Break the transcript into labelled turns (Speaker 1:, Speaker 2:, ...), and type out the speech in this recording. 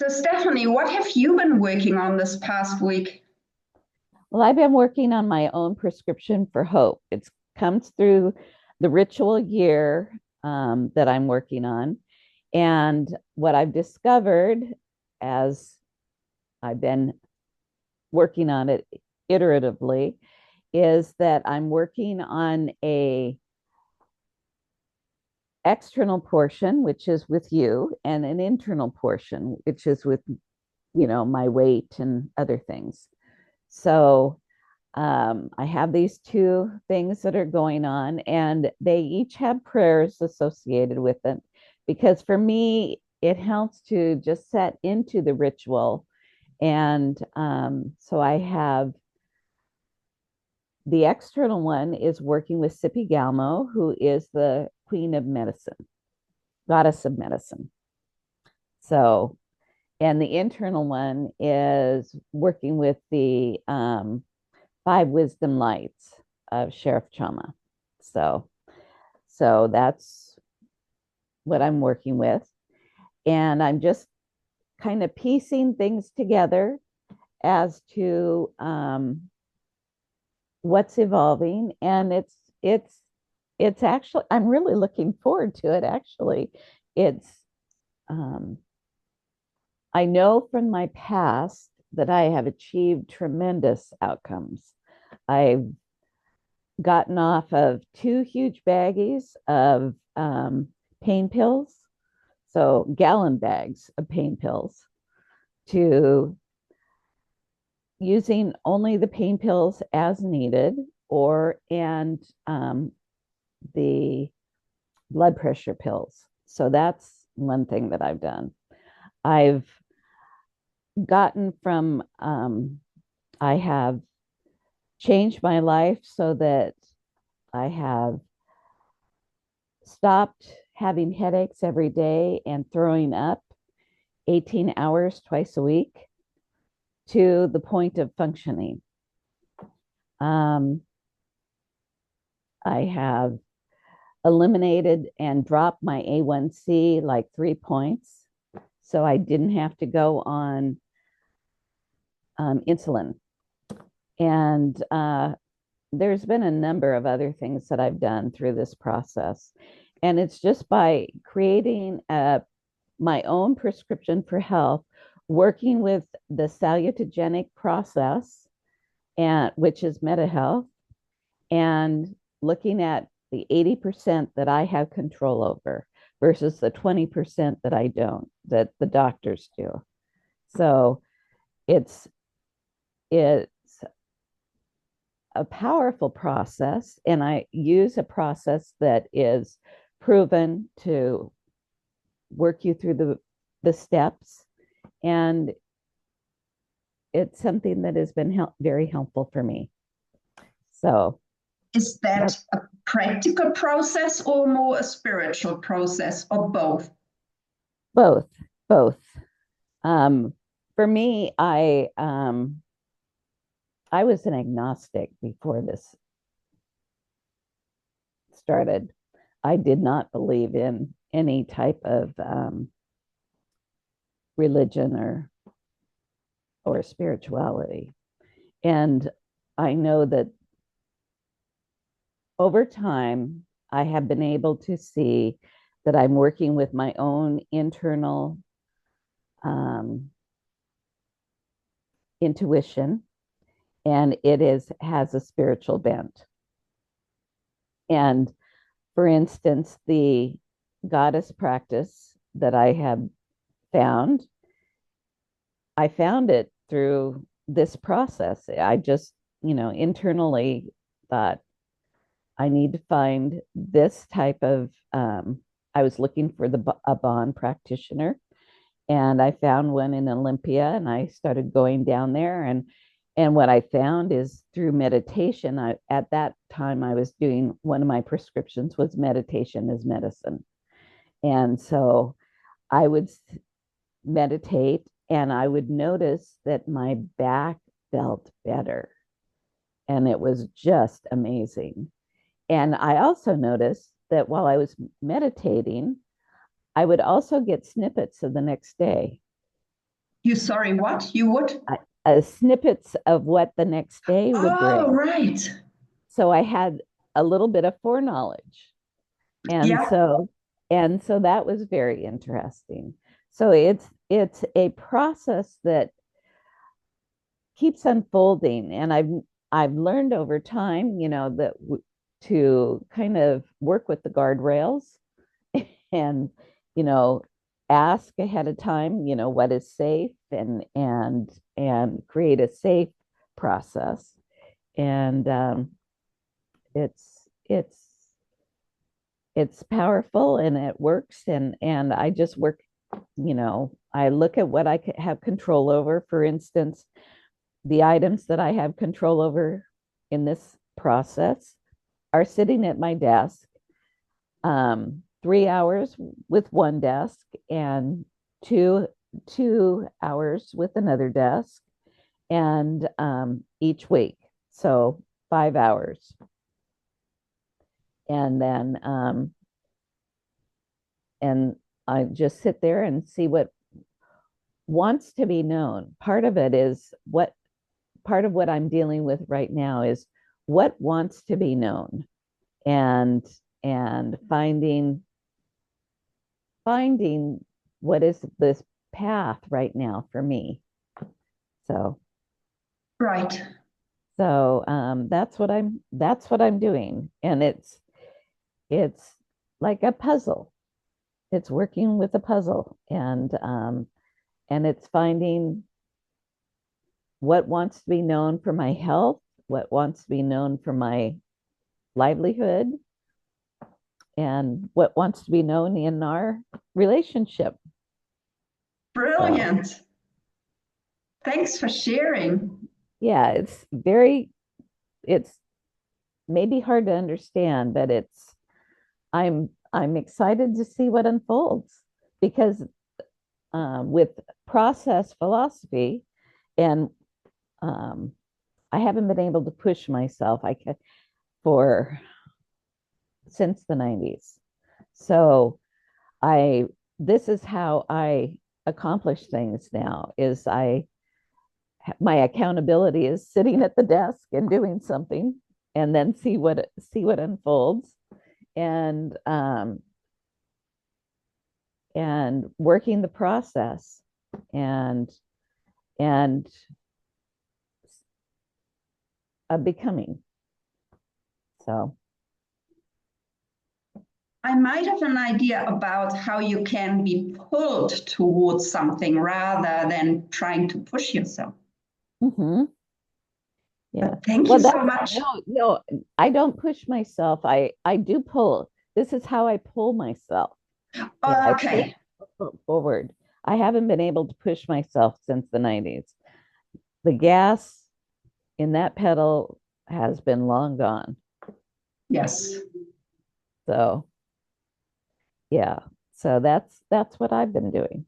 Speaker 1: So, Stephanie, what have you been working on this past week?
Speaker 2: Well, I've been working on my own prescription for hope. It comes through the ritual year that I'm working on. And what I've discovered as I've been working on it iteratively is that I'm working on a external portion, which is with you, and an internal portion, which is with, my weight and other things. So I have these two things that are going on, and they each have prayers associated with it. Because for me, it helps to just set into the ritual. And so I have the external one is working with Sippy Galmo, who is the queen of medicine, goddess of medicine. So, and the internal one is working with the five wisdom lights of Sheriff Chama. So, so that's what I'm working with. And I'm just kind of piecing things together as to what's evolving. And it's actually, I'm really looking forward to it. Actually, it's, um, I know from my past that I have achieved tremendous outcomes. I've gotten off of two huge baggies of pain pills, so gallon bags of pain pills, to using only the pain pills as needed, or and the blood pressure pills. So that's one thing that I've done. I've gotten from I have changed my life so that I have stopped having headaches every day and throwing up 18 hours twice a week to the point of functioning. Um, I have eliminated and dropped my A1C like 3 points. So I didn't have to go on insulin. And there's been a number of other things that I've done through this process. And it's just by creating my own prescription for health, working with the salutogenic process, and which is MetaHealth, and looking at the 80% that I have control over versus the 20% that I don't, that the doctors do. So it's it's a powerful process, and I use a process that is proven to work you through the steps, and it's something that has been very helpful for me. So
Speaker 1: Is that
Speaker 2: that's
Speaker 1: a practical process or more a spiritual process or both?
Speaker 2: both, both. Um, for me, I was an agnostic before this started. I did not believe in any type of religion or spirituality. And I know that over time, I have been able to see that I'm working with my own internal um, intuition, and it is has a spiritual bent. And for instance, the goddess practice that found, I found it through this process. I just, internally thought I need to find this type of. I was looking for a bond practitioner, and I found one in Olympia, and I started going down there. And what I found is through meditation. At that time I was doing, one of my prescriptions was meditation as medicine, and so I would meditate, and I would notice that my back felt better, and it was just amazing. And I also noticed that while I was meditating, I would also get snippets of the next day.
Speaker 1: You sorry, what? You would?
Speaker 2: snippets of what the next day would
Speaker 1: Oh,
Speaker 2: bring.
Speaker 1: right.
Speaker 2: So I had a little bit of foreknowledge. And
Speaker 1: Yeah,
Speaker 2: so and so that was very interesting. So it's a process that keeps unfolding, and I've learned over time, that to kind of work with the guardrails and you know ask ahead of time, what is safe, and create a safe process. And it's it's powerful and it works, and I just work, I look at what I have control over. For instance, the items that I have control over in this process are sitting at my desk, 3 hours with one desk and two hours with another desk, and each week, so 5 hours. And then and I just sit there and see what wants to be known. Part of what I'm dealing with right now is what wants to be known, and finding what is this path right now for me. So
Speaker 1: right.
Speaker 2: that's what I'm doing, and it's like a puzzle. It's working with a puzzle, and it's finding what wants to be known for my health, what wants to be known for my livelihood, and what wants to be known in our relationship. So,
Speaker 1: Brilliant. Thanks for sharing.
Speaker 2: yeah, it's maybe hard to understand, but I'm excited to see what unfolds, because with process philosophy, and um, I haven't been able to push myself. I can for since the 90s. So I this is how I accomplish things now. Is I My accountability is sitting at the desk and doing something, and then see what unfolds, and working the process, and and becoming. So
Speaker 1: I might have an idea about how you can be pulled towards something rather than trying to push yourself.
Speaker 2: mhm, yeah.
Speaker 1: But thank you
Speaker 2: Well,
Speaker 1: so
Speaker 2: that's
Speaker 1: much.
Speaker 2: no, I don't push myself. I do pull. This is how I pull myself. Yeah, I pull
Speaker 1: Okay.
Speaker 2: forward. I haven't been able to push myself since the 90s. The gas in that pedal has been long gone.
Speaker 1: Yes.
Speaker 2: So, yeah. So that's what I've been doing.